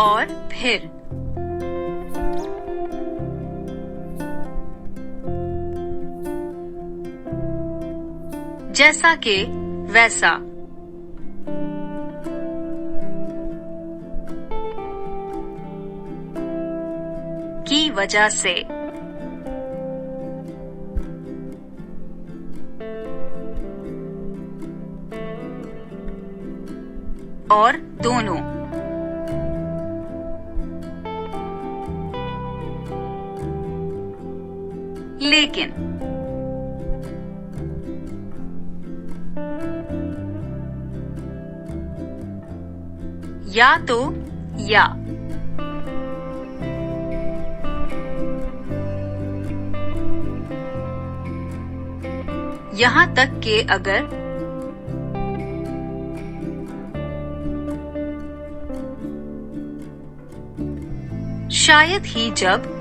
और फिर। जैसा कि, वैसा। की वजह से। और दोनों। लेकिन। या तो, या। यहाँ तक कि अगर। शायद ही जब।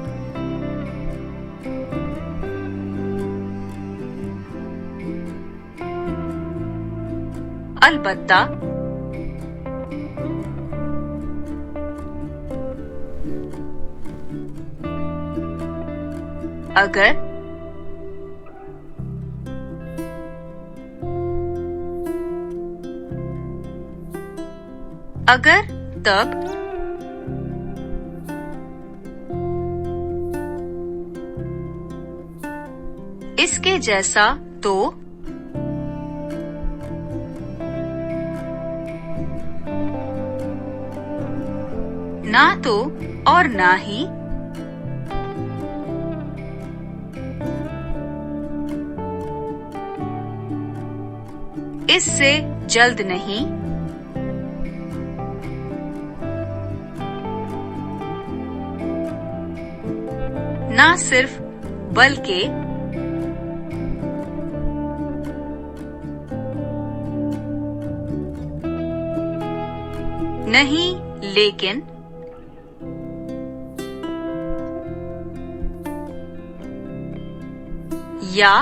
अलबत्ता। अगर। अगर, तब। इसके जैसा, तो। ना तो और ना ही। इससे जल्द नहीं। ना सिर्फ बल्कि। नहीं लेकिन। या।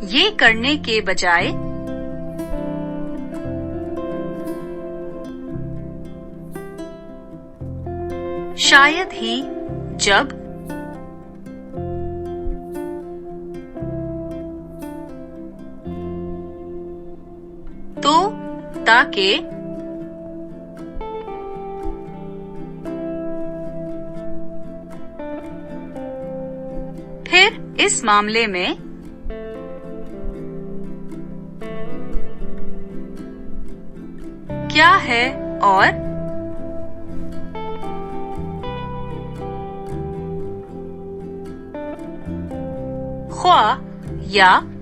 ये करने के बजाय। शायद ही जब। तो, ताकि। फिर इस मामले में। क्या है और। ख्वाह या।